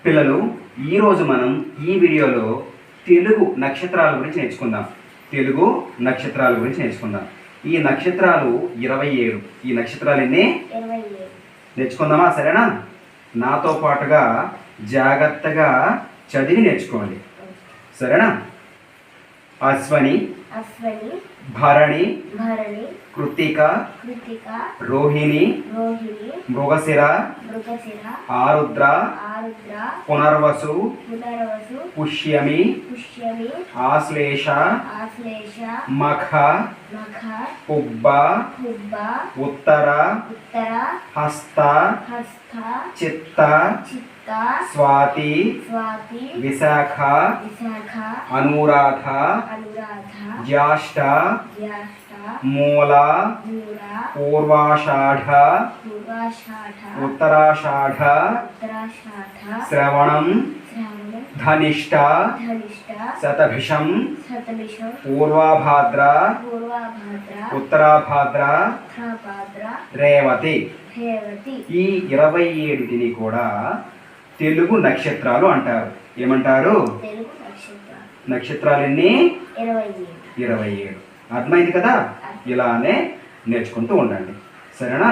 పిల్లలు, ఈరోజు మనం ఈ వీడియోలో తెలుగు నక్షత్రాల గురించి నేర్చుకుందాం. తెలుగు నక్షత్రాల గురించి నేర్చుకుందాం. ఈ నక్షత్రాలు 27. ఈ నక్షత్రాలన్నీ నేర్చుకుందామా? సరేనా? నాతో పాటుగా జాగ్రత్తగా చదివి నేర్చుకోండి. సరేనా? అశ్వని, భరణి, కృత్తిక, రోహిణి, మృగశిర, ఆరుద్ర, పునర్వసు, పుష్యమి, ఆశ్లేష, మఖ, పుబ్బ, ఉత్తర, హస్త, చిత్త, స్వాతి, విశాఖ, అనురాధ, జ్యేష్ఠ, మూల, పూర్వాషాఢ, ఉత్తరాషాఢ, శ్రవణం, ధనిష్ట, శతభిషం, పూర్వాభాద్ర, ఉత్తరాభాద్ర, రేవతి. ఈ 27 కూడా తెలుగు నక్షత్రాలు అంటారు. ఏమంటారు? నక్షత్రాలన్నీ 27. అర్థమైంది కదా? ఇలానే నేర్చుకుంటూ ఉండండి. సరేనా?